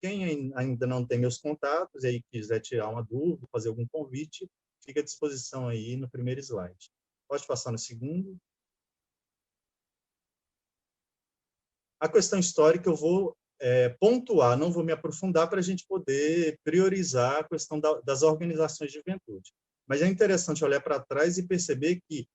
Quem ainda não tem meus contatos e aí quiser tirar uma dúvida, fazer algum convite, fica à disposição aí no primeiro slide. Pode passar no segundo. A questão histórica eu vou pontuar, não vou me aprofundar para a gente poder priorizar a questão das organizações de juventude. Mas é interessante olhar para trás e perceber que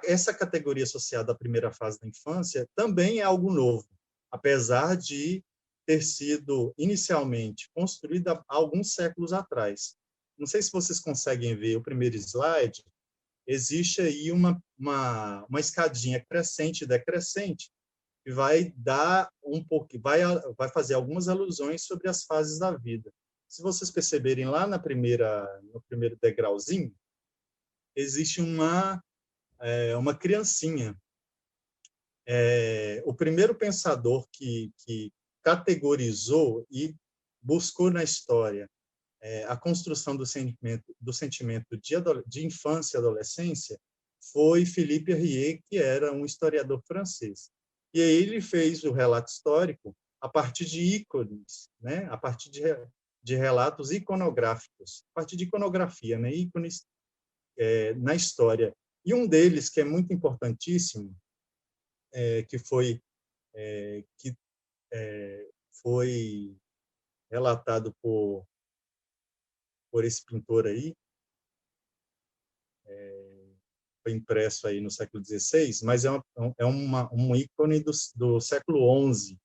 essa categoria associada à primeira fase da infância também é algo novo, apesar de ter sido inicialmente construída há alguns séculos atrás. Não sei se vocês conseguem ver o primeiro slide, existe aí uma escadinha crescente e decrescente, que vai dar vai fazer algumas alusões sobre as fases da vida. Se vocês perceberem lá no primeiro degrauzinho, existe uma criancinha. O primeiro pensador que categorizou e buscou na história a construção do sentimento de infância e adolescência foi Philippe Herriot, que era um historiador francês. E aí ele fez o relato histórico a partir de ícones, né? A partir de relatos iconográficos, a partir de iconografia, né? Ícones na história. E um deles, que é muito importantíssimo, que foi relatado por esse pintor aí, foi impresso aí no século XVI, mas um ícone do século XI.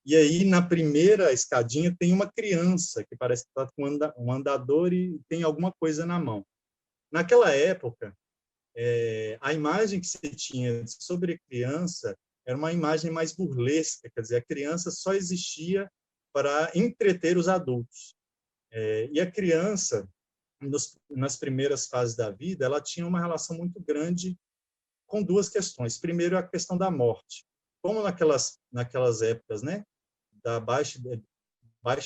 E aí, na primeira escadinha, tem uma criança que parece que está com um andador e tem alguma coisa na mão. Naquela época, a imagem que se tinha sobre a criança era uma imagem mais burlesca, quer dizer, a criança só existia para entreter os adultos. E a criança, nas primeiras fases da vida, ela tinha uma relação muito grande com duas questões. Primeiro, a questão da morte. Como naquelas épocas, né, da baixa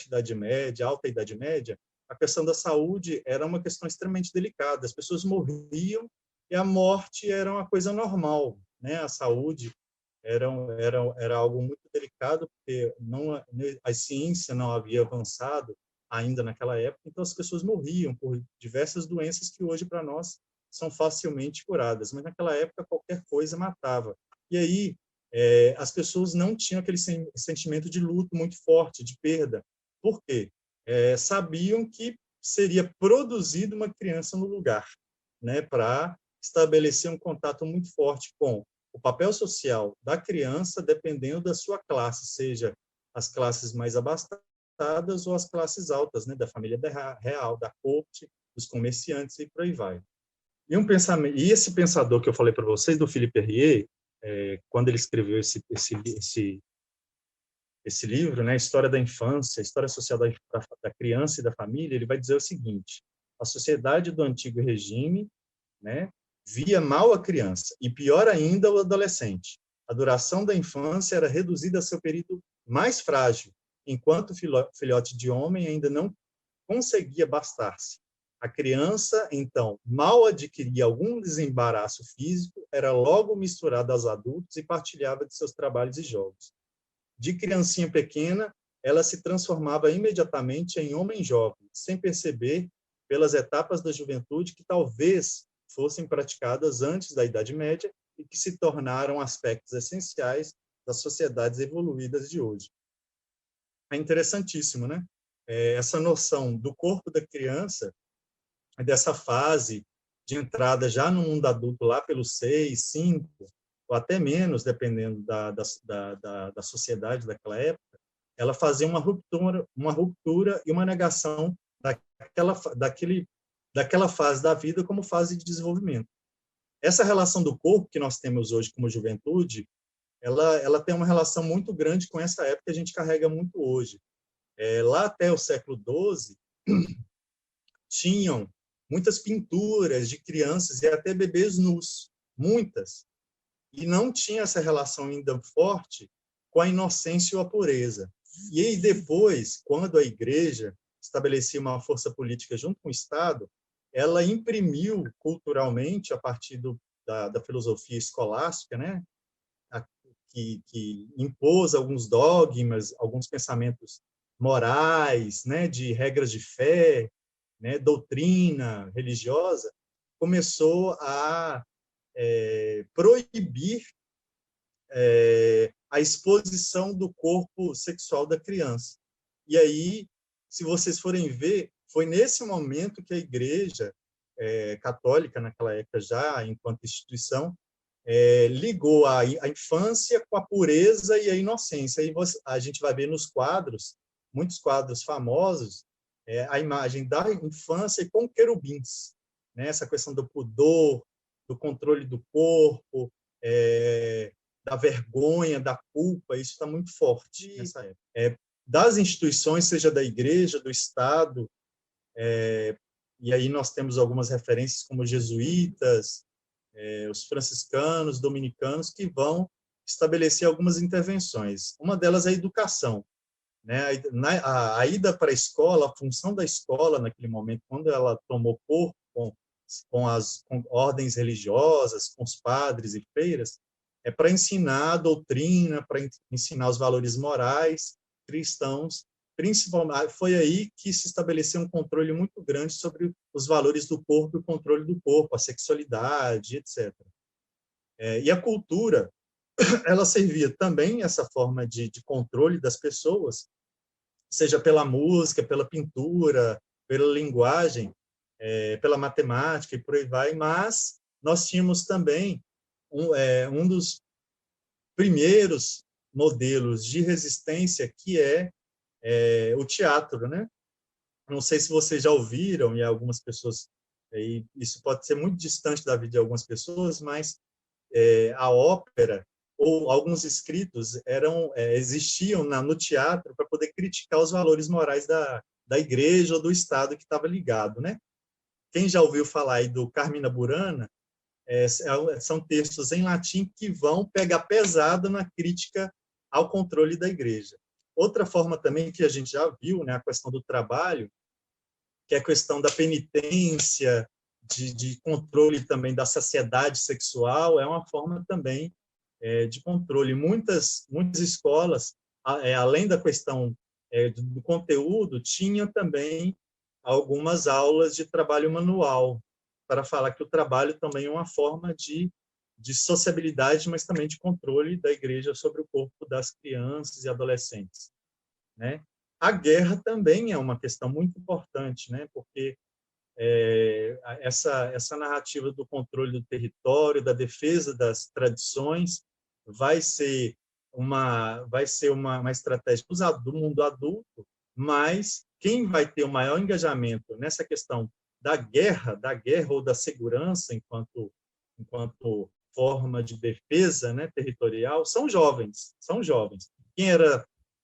Idade Média, Alta Idade Média, a questão da saúde era uma questão extremamente delicada. As pessoas morriam e a morte era uma coisa normal, né? A saúde era algo muito delicado, porque a ciência não havia avançado ainda naquela época, então as pessoas morriam por diversas doenças que hoje para nós são facilmente curadas, mas naquela época qualquer coisa matava. E aí as pessoas não tinham aquele sentimento de luto muito forte, de perda. Por quê? Sabiam que seria produzida uma criança no lugar, né, para estabelecer um contato muito forte com o papel social da criança, dependendo da sua classe, seja as classes mais abastadas ou as classes altas, né, da família real, da corte, dos comerciantes e por aí vai. E esse pensador que eu falei para vocês, do Philippe Herriot, quando ele escreveu esse livro, né, História da Infância, História Social da Criança e da Família, ele vai dizer o seguinte: a sociedade do antigo regime, né, via mal a criança e, pior ainda, o adolescente. A duração da infância era reduzida a seu período mais frágil, enquanto o filhote de homem ainda não conseguia bastar-se. A criança, então, mal adquiria algum desembaraço físico, era logo misturada aos adultos e partilhava de seus trabalhos e jogos. De criancinha pequena, ela se transformava imediatamente em homem jovem, sem perceber, pelas etapas da juventude que talvez fossem praticadas antes da Idade Média e que se tornaram aspectos essenciais das sociedades evoluídas de hoje. É interessantíssimo, né? Essa noção do corpo da criança, dessa fase de entrada já no mundo adulto, lá pelos 6, 5, ou até menos, dependendo da sociedade daquela época, ela fazia uma ruptura e uma negação daquela fase da vida como fase de desenvolvimento. Essa relação do corpo que nós temos hoje como juventude, ela tem uma relação muito grande com essa época que a gente carrega muito hoje. Lá até o século XII, tinham muitas pinturas de crianças e até bebês nus, muitas. E não tinha essa relação ainda forte com a inocência ou a pureza. E aí depois, quando a Igreja estabelecia uma força política junto com o Estado, ela imprimiu culturalmente, a partir da filosofia escolástica, né, que impôs alguns dogmas, alguns pensamentos morais, né, de regras de fé, né, doutrina religiosa, começou a proibir a exposição do corpo sexual da criança. E aí, se vocês forem ver, foi nesse momento que a Igreja católica, naquela época já, enquanto instituição, ligou a infância com a pureza e a inocência. Aí a gente vai ver nos quadros, muitos quadros famosos, a imagem da infância com querubins, né? Essa questão do pudor, do controle do corpo, da vergonha, da culpa, isso está muito forte nessa época. Das instituições, seja da igreja, do Estado, e aí nós temos algumas referências como os jesuítas, os franciscanos, dominicanos, que vão estabelecer algumas intervenções. Uma delas é a educação, né? A ida para a escola, a função da escola naquele momento, quando ela tomou corpo com ordens religiosas, com os padres e freiras, é para ensinar a doutrina, para ensinar os valores morais cristãos, principalmente. Foi aí que se estabeleceu um controle muito grande sobre os valores do corpo e o controle do corpo, a sexualidade, etc. E a cultura, ela servia também essa forma de controle das pessoas, seja pela música, pela pintura, pela linguagem, pela matemática e por aí vai, mas nós tínhamos também um dos primeiros modelos de resistência, que é o teatro, né? Não sei se vocês já ouviram, e algumas pessoas, e isso pode ser muito distante da vida de algumas pessoas, mas a ópera ou alguns escritos existiam no teatro para poder criticar os valores morais da igreja ou do Estado que estava ligado, né? Quem já ouviu falar aí do Carmina Burana, são textos em latim que vão pegar pesado na crítica ao controle da igreja. Outra forma também que a gente já viu, né, a questão do trabalho, que é a questão da penitência, de controle também da saciedade sexual, é uma forma também de controle. Muitas escolas, além da questão do conteúdo, tinham também algumas aulas de trabalho manual, para falar que o trabalho também é uma forma de sociabilidade, mas também de controle da igreja sobre o corpo das crianças e adolescentes, né? A guerra também é uma questão muito importante, né? Porque essa narrativa do controle do território, da defesa das tradições, vai ser uma estratégia do mundo adulto, mas quem vai ter o maior engajamento nessa questão da guerra ou da segurança enquanto forma de defesa, né, territorial, são jovens.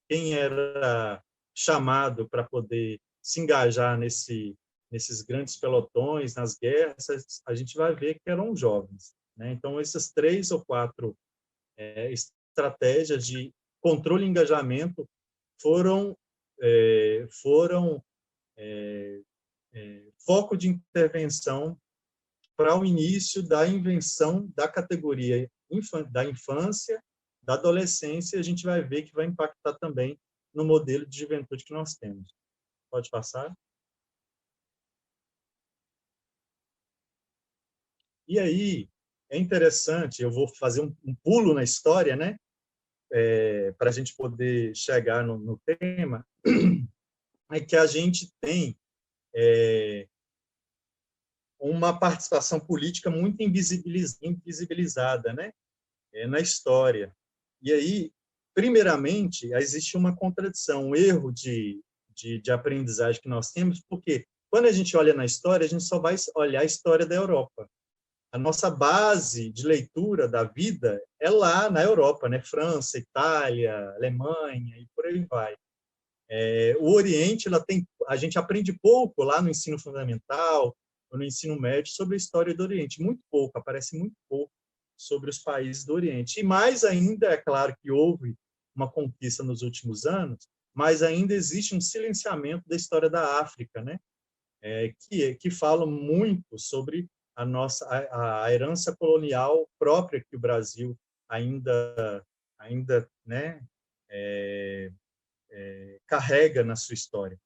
Quem era chamado para poder se engajar nesses grandes pelotões, nas guerras, a gente vai ver que eram jovens, né? Então, essas 3 ou 4 estratégias de controle e engajamento foram foco de intervenção para o início da invenção da categoria da infância, da adolescência, e a gente vai ver que vai impactar também no modelo de juventude que nós temos. Pode passar? E aí, é interessante, eu vou fazer um pulo na história, né, para a gente poder chegar no tema, é que a gente tem uma participação política muito invisibilizada, né, na história. E aí, primeiramente, existe uma contradição, um erro de aprendizagem que nós temos, porque quando a gente olha na história, a gente só vai olhar a história da Europa. A nossa base de leitura da vida é lá na Europa, né? França, Itália, Alemanha e por aí vai. O Oriente, a gente aprende pouco lá no ensino fundamental ou no ensino médio sobre a história do Oriente, muito pouco, aparece muito pouco sobre os países do Oriente. E mais ainda, é claro que houve uma conquista nos últimos anos, mas ainda existe um silenciamento da história da África, né? Que fala muito sobre a herança colonial própria que o Brasil ainda né, carrega na sua história.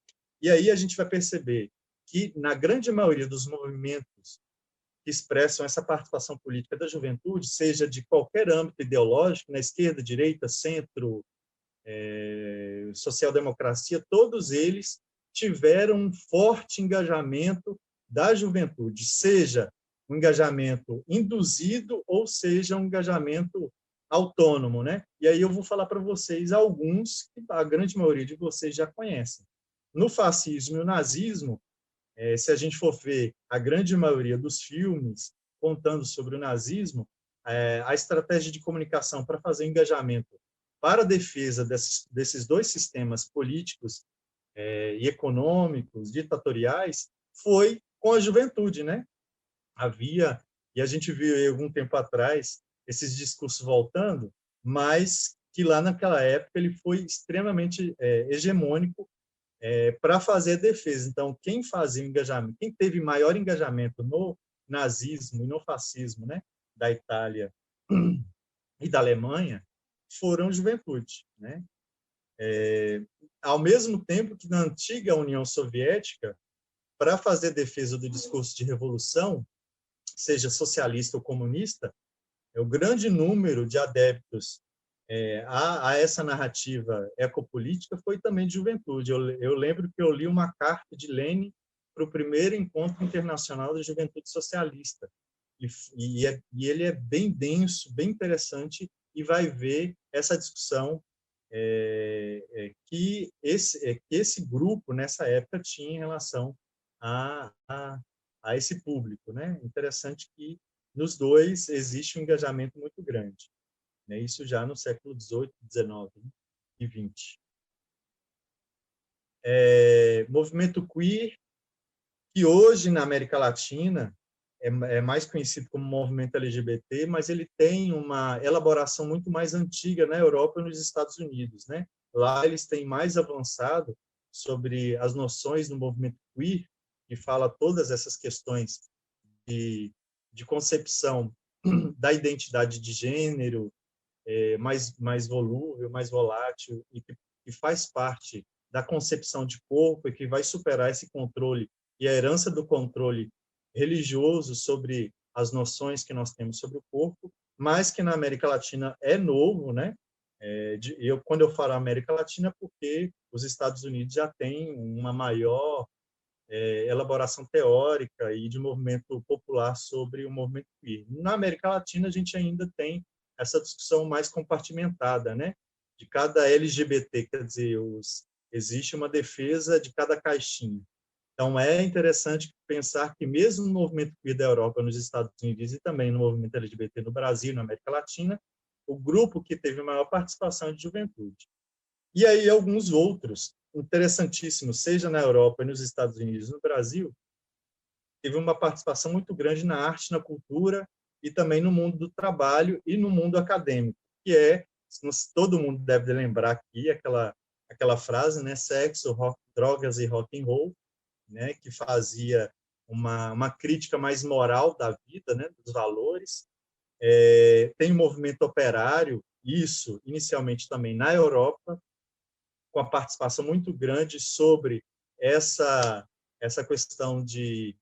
E aí a gente vai perceber que, na grande maioria dos movimentos que expressam essa participação política da juventude, seja de qualquer âmbito ideológico, na esquerda, direita, centro, social-democracia, todos eles tiveram um forte engajamento da juventude, seja um engajamento induzido ou seja um engajamento autônomo, né? E aí eu vou falar para vocês alguns que a grande maioria de vocês já conhecem. No fascismo e no nazismo, se a gente for ver a grande maioria dos filmes contando sobre o nazismo, a estratégia de comunicação para fazer engajamento para a defesa desses dois sistemas políticos e econômicos, ditatoriais, foi com a juventude, né? Havia, e a gente viu aí algum tempo atrás esses discursos voltando, mas que lá naquela época ele foi extremamente hegemônico para fazer a defesa. Então, quem fazia engajamento, quem teve maior engajamento no nazismo e no fascismo, né, da Itália e da Alemanha, foram a juventude, né? Ao mesmo tempo que na antiga União Soviética, para fazer defesa do discurso de revolução, seja socialista ou comunista, o grande número de adeptos a essa narrativa ecopolítica foi também de juventude. Eu lembro que eu li uma carta de Lenin para o primeiro encontro internacional da juventude socialista. E ele é bem denso, bem interessante, e vai ver essa discussão que esse grupo, nessa época, tinha em relação a esse público, né? Interessante que nos dois existe um engajamento muito grande, né? Isso já no século XVIII, XIX e XX. Movimento queer, que hoje na América Latina é mais conhecido como movimento LGBT, mas ele tem uma elaboração muito mais antiga na Europa e nos Estados Unidos, né? Lá eles têm mais avançado sobre as noções do movimento queer, que fala todas essas questões de concepção da identidade de gênero, mais volúvel, mais volátil, e que faz parte da concepção de corpo e que vai superar esse controle e a herança do controle religioso sobre as noções que nós temos sobre o corpo, mas que na América Latina é novo, né? Quando eu falo América Latina, porque os Estados Unidos já têm uma maior elaboração teórica e de movimento popular sobre o movimento queer. Na América Latina, a gente ainda tem essa discussão mais compartimentada, né? De cada LGBT, quer dizer, existe uma defesa de cada caixinha. Então, é interessante pensar que, mesmo no movimento queer da Europa, nos Estados Unidos e também no movimento LGBT no Brasil e na América Latina, o grupo que teve maior participação é de juventude. E aí, alguns outros, interessantíssimos, seja na Europa, nos Estados Unidos e no Brasil, teve uma participação muito grande na arte, na cultura e também no mundo do trabalho e no mundo acadêmico, que todo mundo deve lembrar aqui, aquela frase, né, sexo, drogas e rock and roll, né, que fazia uma crítica mais moral da vida, né, dos valores. Tem o movimento operário, isso inicialmente também na Europa, com a participação muito grande sobre essa questão de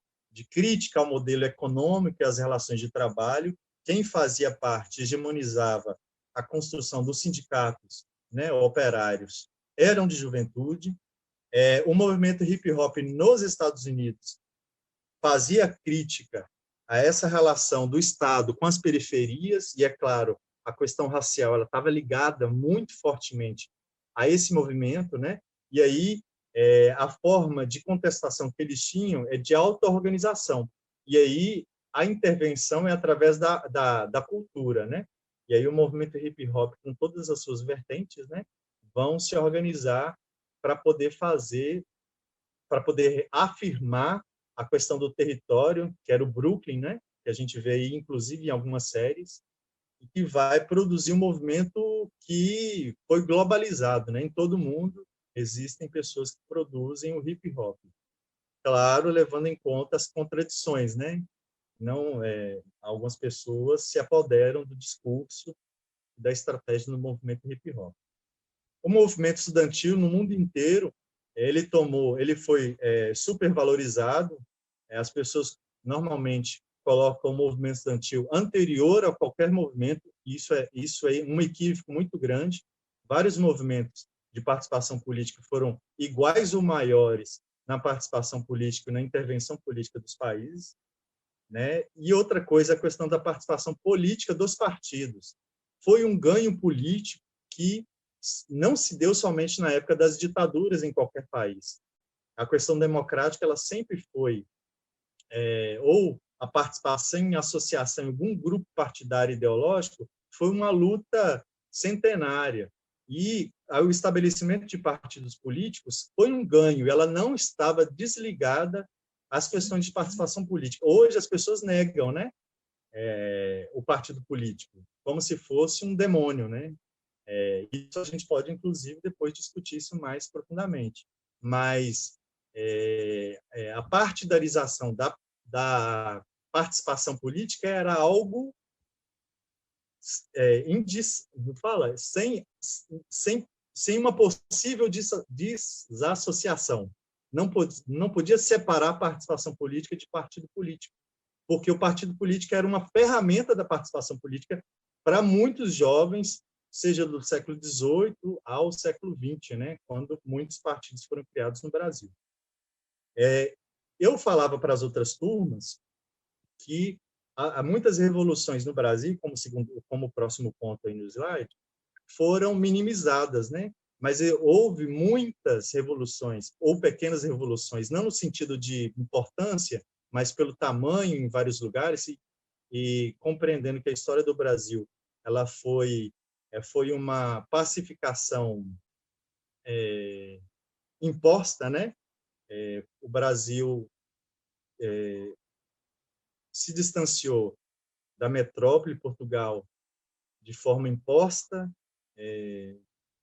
crítica ao modelo econômico e às relações de trabalho. Quem fazia parte, hegemonizava a construção dos sindicatos, né, operários, eram de juventude. O movimento hip-hop nos Estados Unidos fazia crítica a essa relação do Estado com as periferias, e, é claro, a questão racial ela estava ligada muito fortemente a esse movimento, né? E aí a forma de contestação que eles tinham é de auto-organização. E aí a intervenção é através da cultura, né? E aí o movimento hip-hop, com todas as suas vertentes, né, vão se organizar para poder afirmar a questão do território, que era o Brooklyn, né, que a gente vê aí, inclusive, em algumas séries, e que vai produzir um movimento que foi globalizado, né? Em todo mundo existem pessoas que produzem o hip hop. Claro, levando em conta as contradições, né? Não, algumas pessoas se apoderam do discurso da estratégia do movimento hip hop. O movimento estudantil no mundo inteiro, ele foi supervalorizado. As pessoas normalmente colocam o movimento estudantil anterior a qualquer movimento. Isso é um equívoco muito grande. Vários movimentos de participação política foram iguais ou maiores na participação política e na intervenção política dos países, né? E outra coisa, a questão da participação política dos partidos. Foi um ganho político que não se deu somente na época das ditaduras em qualquer país. A questão democrática ela sempre foi ou a participação em associação em algum grupo partidário ideológico foi uma luta centenária. E o estabelecimento de partidos políticos foi um ganho, ela não estava desligada às questões de participação política. Hoje as pessoas negam, né, o partido político, como se fosse um demônio, né? Isso a gente pode, inclusive, depois discutir isso mais profundamente. Mas a partidarização da participação política era algo fala, sem uma possível desassociação. Não podia separar a participação política de partido político, porque o partido político era uma ferramenta da participação política para muitos jovens, seja do século XVIII ao século XX, né, quando muitos partidos foram criados no Brasil. Eu falava para as outras turmas que há muitas revoluções no Brasil, como o próximo ponto aí no slide, foram minimizadas, né? Mas houve muitas revoluções, ou pequenas revoluções, não no sentido de importância, mas pelo tamanho em vários lugares, e compreendendo que a história do Brasil ela foi uma pacificação imposta, né? O Brasil se distanciou da metrópole Portugal de forma imposta,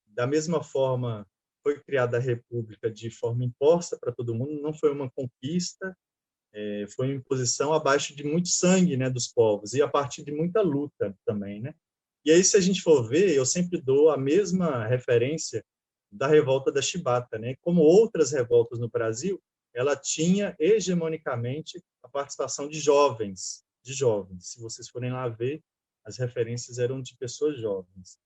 da mesma forma foi criada a República de forma imposta para todo mundo, não foi uma conquista, foi uma imposição abaixo de muito sangue, né, dos povos, e a partir de muita luta também, né? E aí, se a gente for ver, eu sempre dou a mesma referência da revolta da Chibata, né? Como outras revoltas no Brasil, ela tinha hegemonicamente a participação de jovens, Se vocês forem lá ver, as referências eram de pessoas jovens.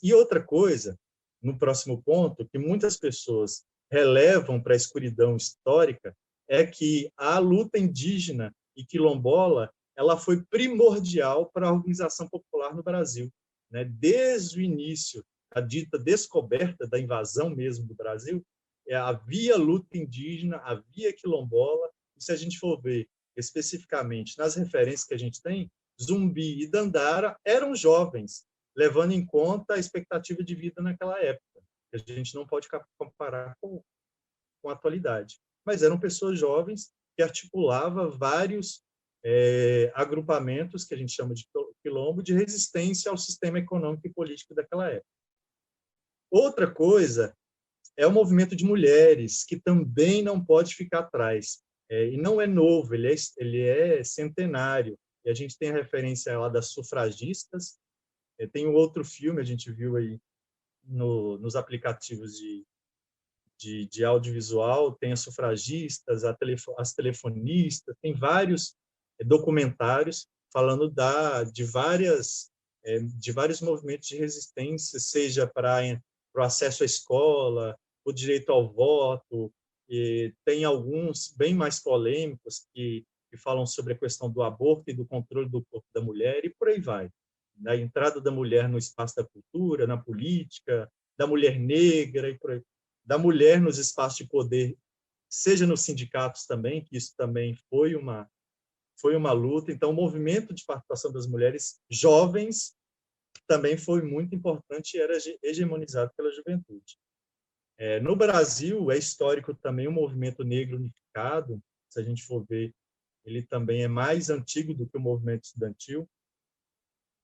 E outra coisa, no próximo ponto, que muitas pessoas relevam para a escuridão histórica, é que a luta indígena e quilombola ela foi primordial para a organização popular no Brasil, né? Desde o início, a dita descoberta da invasão mesmo do Brasil, havia luta indígena, havia quilombola, e se a gente for ver especificamente nas referências que a gente tem, Zumbi e Dandara eram jovens, levando em conta a expectativa de vida naquela época, que a gente não pode comparar com a atualidade. Mas eram pessoas jovens que articulavam vários agrupamentos, que a gente chama de quilombo, de resistência ao sistema econômico e político daquela época. Outra coisa é o movimento de mulheres, que também não pode ficar atrás. E não é novo, ele é centenário. E a gente tem a referência lá das sufragistas. Tem um outro filme, a gente viu aí nos aplicativos de audiovisual, tem as sufragistas, as telefonistas, tem vários documentários falando de vários movimentos de resistência, seja para o acesso à escola, o direito ao voto, e tem alguns bem mais polêmicos que falam sobre a questão do aborto e do controle do corpo da mulher, e por aí vai. Da entrada da mulher no espaço da cultura, na política, da mulher negra, e por aí, da mulher nos espaços de poder, seja nos sindicatos também, que isso também foi uma luta. Então, o movimento de participação das mulheres jovens também foi muito importante e era hegemonizado pela juventude. No Brasil, é histórico também o movimento negro unificado, se a gente for ver, ele também é mais antigo do que o movimento estudantil.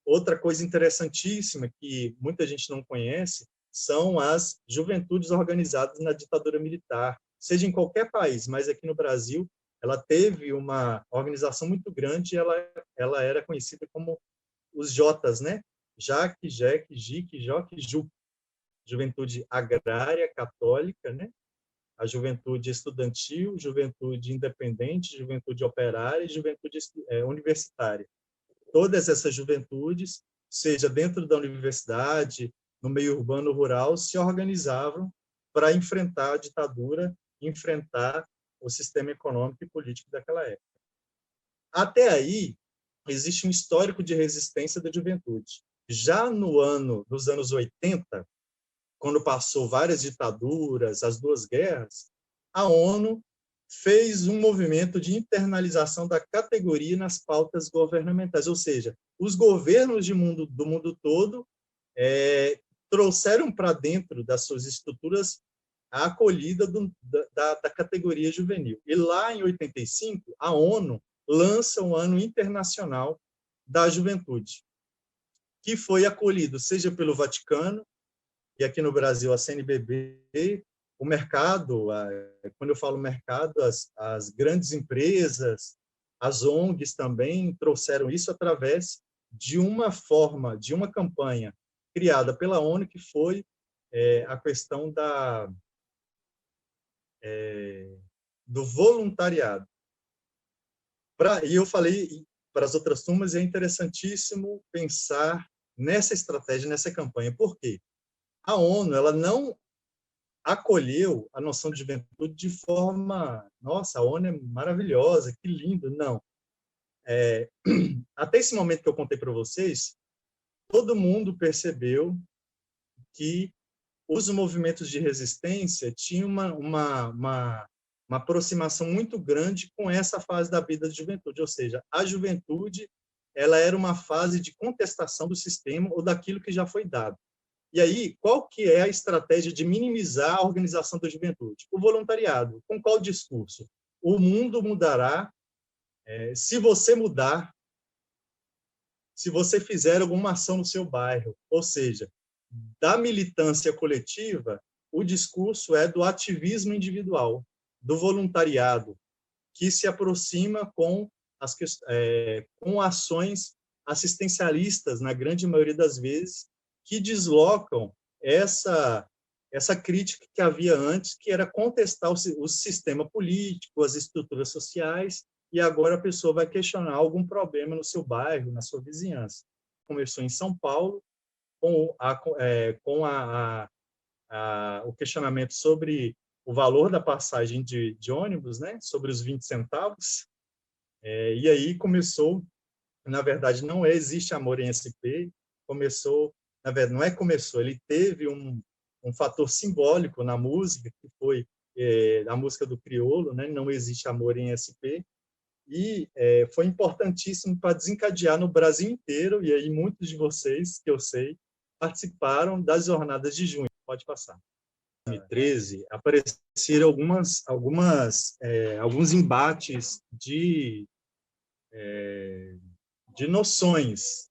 Outra coisa interessantíssima que muita gente não conhece são as juventudes organizadas na ditadura militar, seja em qualquer país, mas aqui no Brasil ela teve uma organização muito grande, ela era conhecida como os Jotas, né? Jaque, Jeque, Jique, Joque, Ju. juventude agrária católica, né? A juventude estudantil, juventude independente, juventude operária e juventude universitária. Todas essas juventudes, seja dentro da universidade, no meio urbano rural, se organizavam para enfrentar a ditadura, enfrentar o sistema econômico e político daquela época. Até aí, existe um histórico de resistência da juventude. Já nos anos 80, quando passou várias ditaduras, as duas guerras, a ONU fez um movimento de internalização da categoria nas pautas governamentais, ou seja, os governos do mundo todo trouxeram para dentro das suas estruturas a acolhida da categoria juvenil. E lá em 85, a ONU lança o Ano Internacional da Juventude, que foi acolhido seja pelo Vaticano, e aqui no Brasil a CNBB, o mercado, quando eu falo mercado, as grandes empresas, as ONGs também trouxeram isso através de uma forma, de uma campanha criada pela ONU, que foi a questão do voluntariado. E eu falei para as outras turmas, é interessantíssimo pensar nessa estratégia, nessa campanha. Por quê? A ONU ela não acolheu a noção de juventude de forma, nossa, a ONU é maravilhosa, que lindo. Não. Até esse momento que eu contei para vocês, todo mundo percebeu que os movimentos de resistência tinham uma aproximação muito grande com essa fase da vida da juventude, ou seja, a juventude ela era uma fase de contestação do sistema ou daquilo que já foi dado. E aí, qual que é a estratégia de minimizar a organização da juventude? O voluntariado. Com qual discurso? O mundo mudará se você mudar, se você fizer alguma ação no seu bairro. Ou seja, da militância coletiva, o discurso é do ativismo individual, do voluntariado, que se aproxima com ações assistencialistas, na grande maioria das vezes, que deslocam essa crítica que havia antes, que era contestar o sistema político, as estruturas sociais, e agora a pessoa vai questionar algum problema no seu bairro, na sua vizinhança. Começou em São Paulo, com o questionamento sobre o valor da passagem de ônibus, né, sobre os 20 centavos, e aí começou, na verdade, não existe amor em SP, começou, na verdade, não começou, ele teve um fator simbólico na música, que foi a música do Criolo, né, Não Existe Amor em SP, e foi importantíssimo para desencadear no Brasil inteiro, e aí muitos de vocês, que eu sei, participaram das jornadas de junho. Pode passar. Em 2013, apareceram alguns embates de noções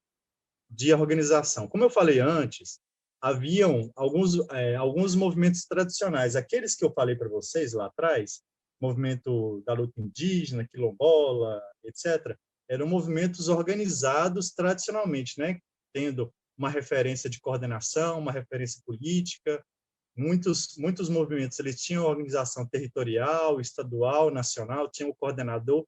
de organização. Como eu falei antes, haviam alguns movimentos tradicionais. Aqueles que eu falei para vocês lá atrás, movimento da luta indígena, quilombola, etc., eram movimentos organizados tradicionalmente, né? Tendo uma referência de coordenação, uma referência política. Muitos movimentos eles tinham organização territorial, estadual, nacional, tinham o coordenador.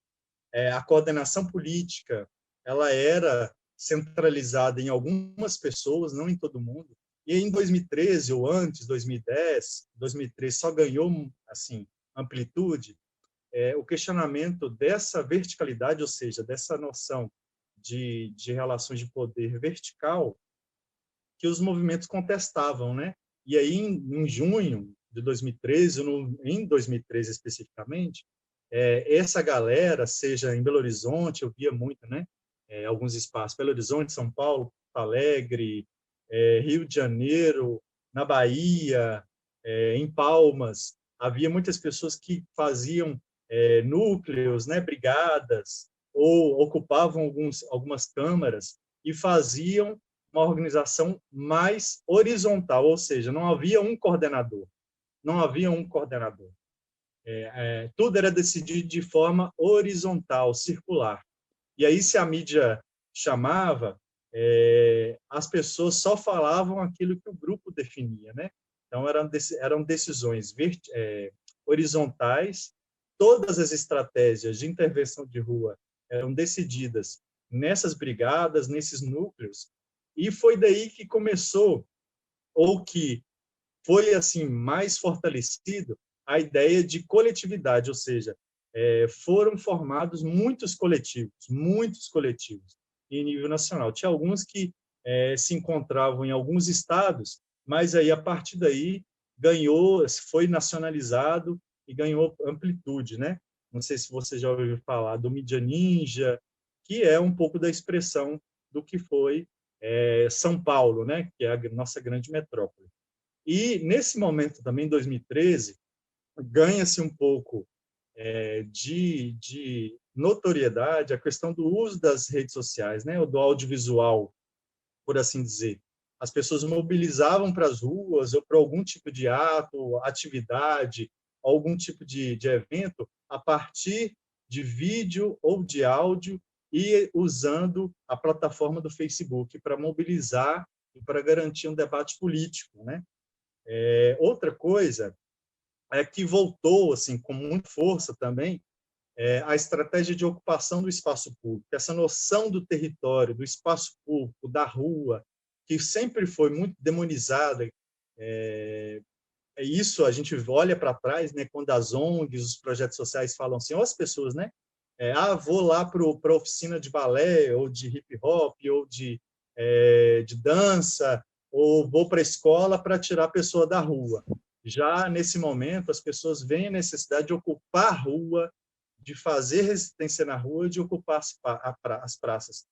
A coordenação política ela era centralizada em algumas pessoas, não em todo mundo. E em 2013 ou antes, 2010, 2013 só ganhou assim amplitude o questionamento dessa verticalidade, ou seja, dessa noção de relações de poder vertical que os movimentos contestavam, né? E aí em junho de 2013, em 2013 especificamente, essa galera, seja em Belo Horizonte, eu via muito, né? Alguns espaços, Belo Horizonte, São Paulo, Porto Alegre, Rio de Janeiro, na Bahia, em Palmas, havia muitas pessoas que faziam núcleos, né, brigadas, ou ocupavam algumas câmaras e faziam uma organização mais horizontal, ou seja, não havia um coordenador, não havia um coordenador. Tudo era decidido de forma horizontal, circular. E aí, se a mídia chamava, as pessoas só falavam aquilo que o grupo definia, né? Então, eram decisões horizontais, todas as estratégias de intervenção de rua eram decididas nessas brigadas, nesses núcleos, e foi daí que começou, ou que foi assim mais fortalecido, a ideia de coletividade, ou seja, foram formados muitos coletivos em nível nacional. Tinha alguns que se encontravam em alguns estados, mas aí a partir daí ganhou, foi nacionalizado e ganhou amplitude, né? Não sei se você já ouviu falar do Mídia Ninja, que é um pouco da expressão do que foi São Paulo, né? Que é a nossa grande metrópole. E nesse momento também, em 2013, ganha-se um pouco de notoriedade a questão do uso das redes sociais, né, ou do audiovisual, por assim dizer. As pessoas mobilizavam para as ruas ou para algum tipo de ato, atividade, algum tipo de evento a partir de vídeo ou de áudio e usando a plataforma do Facebook para mobilizar e para garantir um debate político, né? Outra coisa é que voltou assim com muita força também a estratégia de ocupação do espaço público, essa noção do território, do espaço público, da rua, que sempre foi muito demonizada. Isso a gente olha para trás, né, quando as ONGs, os projetos sociais falam assim, ou as pessoas, né, vou lá para a oficina de balé, ou de hip hop, ou de dança, ou vou para a escola para tirar a pessoa da rua. Já nesse momento, as pessoas veem a necessidade de ocupar a rua, de fazer resistência na rua, de ocupar as praças.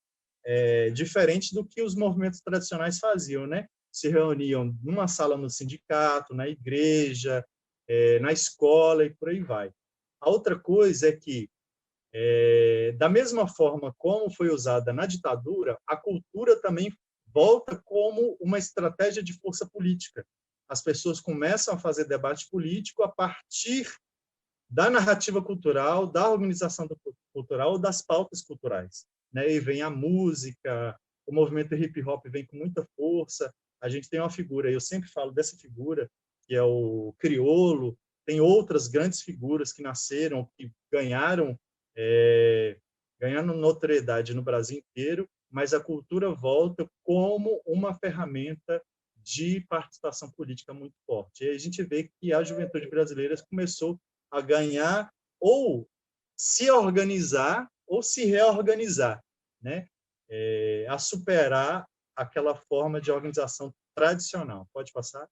Diferente do que os movimentos tradicionais faziam, né? Se reuniam numa sala no sindicato, na igreja, na escola e por aí vai. A outra coisa é que, da mesma forma como foi usada na ditadura, a cultura também volta como uma estratégia de força política. As pessoas começam a fazer debate político a partir da narrativa cultural, da organização cultural, das pautas culturais, né? E vem a música, o movimento hip hop vem com muita força. A gente tem uma figura, eu sempre falo dessa figura, que é o Criolo. Tem outras grandes figuras que nasceram, que ganharam notoriedade no Brasil inteiro, mas a cultura volta como uma ferramenta de participação política muito forte. E a gente vê que a juventude brasileira começou a ganhar ou se organizar ou se reorganizar, né? A superar aquela forma de organização tradicional. Pode passar?